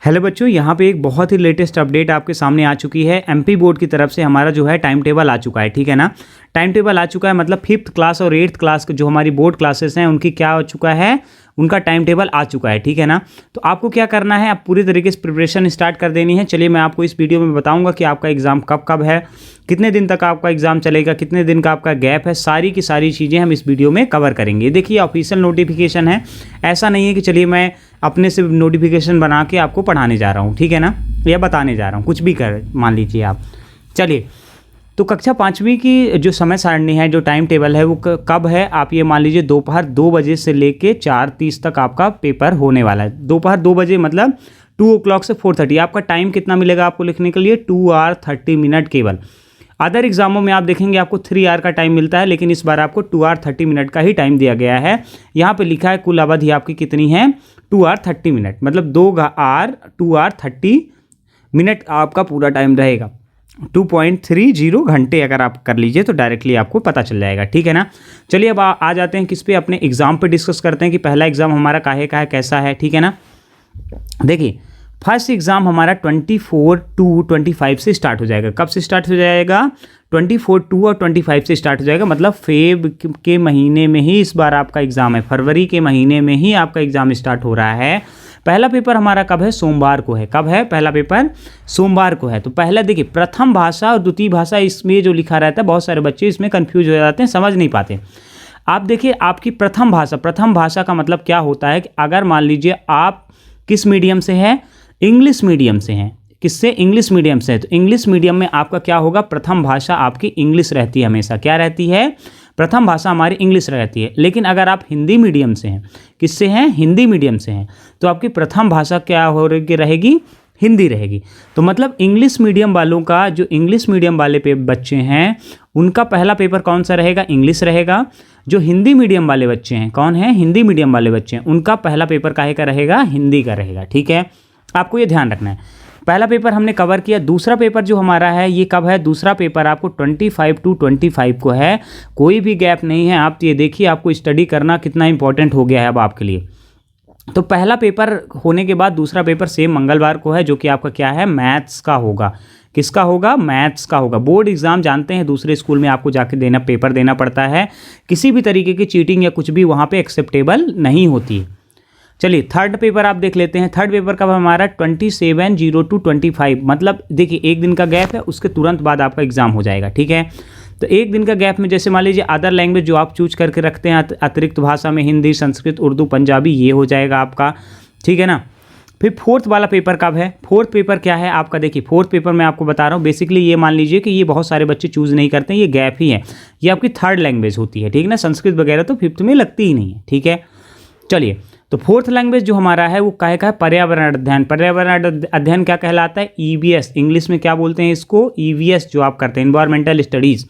Hello बच्चों, यहाँ पे एक बहुत ही लेटेस्ट अपडेट आपके सामने आ चुकी है। एमपी बोर्ड की तरफ से हमारा जो है टाइम टेबल आ चुका है, ठीक है ना। टाइम टेबल आ चुका है मतलब 5th क्लास और 8th क्लास जो हमारी बोर्ड क्लासेस हैं उनकी क्या हो चुका है, उनका टाइम टेबल आ चुका है, ठीक है ना। तो आपको क्या करना है, आप पूरी तरीके से प्रिपरेशन स्टार्ट कर देनी है। चलिए मैं आपको इस वीडियो में बताऊंगा कि आपका एग्ज़ाम कब कब है, कितने दिन तक आपका एग्ज़ाम चलेगा, कितने दिन का आपका गैप है, सारी की सारी चीज़ें हम इस वीडियो में कवर करेंगे। देखिए ऑफिशियल नोटिफिकेशन है, ऐसा नहीं है कि चलिए मैं अपने से नोटिफिकेशन बना के आपको पढ़ाने जा रहा हूँ, ठीक है ना, या बताने जा रहा हूँ, कुछ भी कर मान लीजिए आप। चलिए तो कक्षा 5वीं की जो समय सारणी है, जो टाइम टेबल है वो कब है, आप ये मान लीजिए दोपहर 2 बजे से लेके 4:30 तक आपका पेपर होने वाला है। दोपहर 2 बजे मतलब 2 o'clock से 4:30 आपका टाइम कितना मिलेगा आपको लिखने के लिए, 2 hour 30 minute केवल। अदर एग्जामों में आप देखेंगे आपको 3 hour का टाइम मिलता है, लेकिन इस बार आपको 2 hour 30 minute का ही टाइम दिया गया है। यहाँ पे लिखा है कुल अवधि आपकी कितनी है, 2 hour 30 minute, मतलब 2 hour 30 minute आपका पूरा टाइम रहेगा। 2.30 घंटे अगर आप कर लीजिए तो डायरेक्टली आपको पता चल जाएगा, ठीक है ना। चलिए अब आ जाते हैं किस पे, अपने एग्जाम पे डिस्कस करते हैं कि पहला एग्जाम हमारा काहे का है, कैसा है, ठीक है ना। देखिए फर्स्ट एग्जाम हमारा 24/2/25 से स्टार्ट हो जाएगा। कब से स्टार्ट हो जाएगा, 24/2 और 25 से स्टार्ट हो जाएगा, मतलब फेब के महीने में ही इस बार आपका एग्जाम है, फरवरी के महीने में ही आपका एग्जाम स्टार्ट हो रहा है। पहला पेपर हमारा कब है, सोमवार को है। कब है पहला पेपर, सोमवार को है। तो पहला देखिए प्रथम भाषा और द्वितीय भाषा, इसमें जो लिखा रहता है बहुत सारे बच्चे इसमें कंफ्यूज हो जाते हैं, समझ नहीं पाते। आप देखिए आपकी प्रथम भाषा का मतलब क्या होता है कि अगर मान लीजिए आप किस मीडियम से हैं, इंग्लिश मीडियम से हैं, किससे, इंग्लिश मीडियम से है, तो इंग्लिश मीडियम में आपका क्या होगा, प्रथम भाषा आपकी इंग्लिश रहती है, हमेशा क्या रहती है, प्रथम भाषा हमारी इंग्लिश रहती है। लेकिन अगर आप हिंदी मीडियम से हैं, किससे हैं, हिंदी मीडियम से हैं, तो आपकी प्रथम भाषा क्या हो रहेगी, हिंदी रहेगी। तो मतलब इंग्लिश मीडियम वालों का, जो इंग्लिश मीडियम वाले बच्चे हैं उनका पहला पेपर कौन सा रहेगा, इंग्लिश रहेगा। जो हिंदी मीडियम वाले बच्चे हैं, कौन है, हिंदी मीडियम वाले बच्चे हैं, उनका पहला पेपर काहे का रहेगा, हिंदी का रहेगा, ठीक है। आपको ये ध्यान रखना है। पहला पेपर हमने कवर किया। दूसरा पेपर जो हमारा है ये कब है, दूसरा पेपर आपको 25/2/25 को है। कोई भी गैप नहीं है। आप ये देखिए आपको स्टडी करना कितना इंपॉर्टेंट हो गया है अब आपके लिए। तो पहला पेपर होने के बाद दूसरा पेपर सेम मंगलवार को है, जो कि आपका क्या है, मैथ्स का होगा। किसका होगा, मैथ्स का होगा। बोर्ड एग्जाम जानते हैं दूसरे स्कूल में आपको जाके पेपर देना पड़ता है, किसी भी तरीके की चीटिंग या कुछ भी वहाँ पे एक्सेप्टेबल नहीं होती है। चलिए थर्ड पेपर आप देख लेते हैं। थर्ड पेपर कब हमारा, 27/02/25, मतलब देखिए एक दिन का गैप है, उसके तुरंत बाद आपका एग्जाम हो जाएगा, ठीक है। तो एक दिन का गैप में जैसे मान लीजिए अदर लैंग्वेज जो आप चूज करके रखते हैं, अतिरिक्त भाषा में हिंदी, संस्कृत, उर्दू, पंजाबी, ये हो जाएगा आपका, ठीक है ना। फिर फोर्थ वाला पेपर कब है, फोर्थ पेपर क्या है आपका, देखिए फोर्थ पेपर मैं आपको बता रहा हूँ। बेसिकली ये मान लीजिए कि ये बहुत सारे बच्चे चूज़ नहीं करते हैं, ये गैप ही है, ये आपकी थर्ड लैंग्वेज होती है, ठीक है ना। संस्कृत वगैरह तो 5th में लगती ही नहीं है, ठीक है। चलिए तो फोर्थ लैंग्वेज जो हमारा है वो काहे का है, पर्यावरण अध्ययन। पर्यावरण अध्ययन क्या कहलाता है, EVS, इंग्लिश में क्या बोलते हैं इसको, EVS जो आप करते हैं, इन्वायरमेंटल स्टडीज़।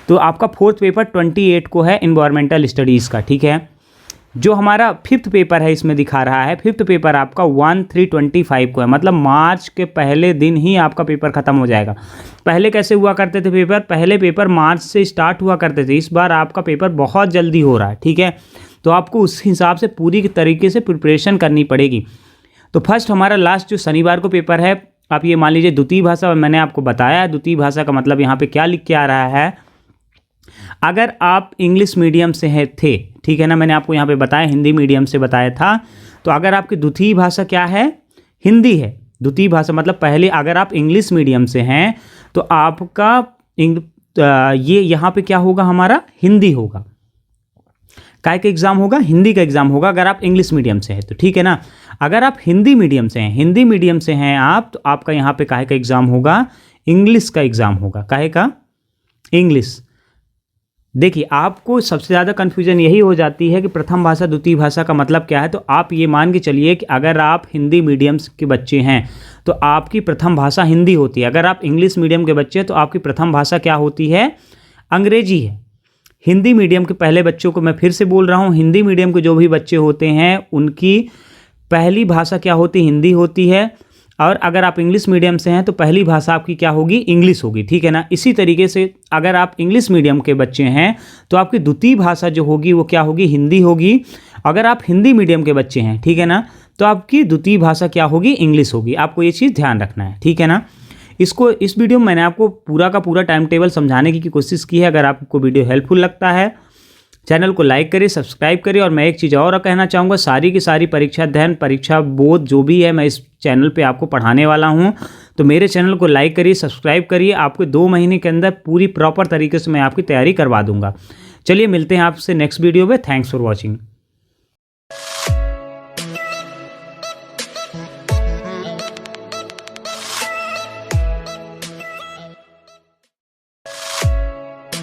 तो आपका फोर्थ पेपर 28 को है, इन्वायरमेंटल स्टडीज़ का, ठीक है। जो हमारा 5th पेपर है इसमें दिखा रहा है, 5th पेपर आपका 1/3/25 को है, मतलब मार्च के पहले दिन ही आपका पेपर ख़त्म हो जाएगा। पहले कैसे हुआ करते थे पेपर, पहले पेपर मार्च से स्टार्ट हुआ करते थे, इस बार आपका पेपर बहुत जल्दी हो रहा है, ठीक है। तो आपको उस हिसाब से पूरी तरीके से प्रिपरेशन करनी पड़ेगी। तो फर्स्ट हमारा लास्ट जो शनिवार को पेपर है, आप ये मान लीजिए द्वितीय भाषा, मैंने आपको बताया द्वितीय भाषा का मतलब यहाँ पे क्या लिख के आ रहा है, अगर आप इंग्लिश मीडियम से थे, ठीक है ना, मैंने आपको यहाँ पे बताया हिंदी मीडियम से बताया था, तो अगर आपकी द्वितीय भाषा क्या है, हिंदी है। द्वितीय भाषा मतलब पहले अगर आप इंग्लिश मीडियम से हैं तो आपका ये यहाँ पे क्या होगा, हमारा हिंदी होगा। काय का एग्जाम होगा, हिंदी का एग्जाम होगा अगर आप इंग्लिश मीडियम से हैं तो, ठीक है ना। अगर आप हिंदी मीडियम से हैं, हिंदी मीडियम से हैं आप, तो आपका यहाँ पे काहे का एग्जाम होगा, इंग्लिश का एग्जाम होगा। काहे का, इंग्लिश। देखिए आपको सबसे ज़्यादा कन्फ्यूजन यही हो जाती है कि प्रथम भाषा द्वितीय भाषा का मतलब क्या है। तो आप ये मान के चलिए कि अगर आप हिंदी मीडियम के बच्चे हैं तो आपकी प्रथम भाषा हिंदी होती है, अगर आप इंग्लिश मीडियम के बच्चे हैं तो आपकी प्रथम भाषा क्या होती है, अंग्रेजी है। हिंदी मीडियम के पहले बच्चों को मैं फिर से बोल रहा हूँ, हिंदी मीडियम के जो भी बच्चे होते हैं उनकी पहली भाषा क्या होती है, हिंदी होती है। और अगर आप इंग्लिश मीडियम से हैं तो पहली भाषा आपकी क्या होगी, इंग्लिश होगी, ठीक है ना। इसी तरीके से अगर आप इंग्लिश मीडियम के बच्चे हैं तो आपकी द्वितीय भाषा जो होगी वो क्या होगी, हिंदी होगी। अगर आप हिंदी मीडियम के बच्चे हैं, ठीक है ना, तो आपकी द्वितीय भाषा क्या होगी, इंग्लिश होगी। आपको ये चीज़ ध्यान रखना है, ठीक है ना। इस वीडियो में मैंने आपको पूरा का पूरा टाइम टेबल समझाने की कोशिश की है। अगर आपको वीडियो हेल्पफुल लगता है, चैनल को लाइक करिए, सब्सक्राइब करिए। और मैं एक चीज़ और कहना चाहूँगा, सारी की सारी परीक्षा अध्ययन, परीक्षा बोध जो भी है, मैं इस चैनल पे आपको पढ़ाने वाला हूँ। तो मेरे चैनल को लाइक करिए, सब्सक्राइब करिए। आपको 2 महीने के अंदर पूरी प्रॉपर तरीके से मैं आपकी तैयारी करवा दूंगा। चलिए मिलते हैं आपसे नेक्स्ट वीडियो में। Thanks for watching.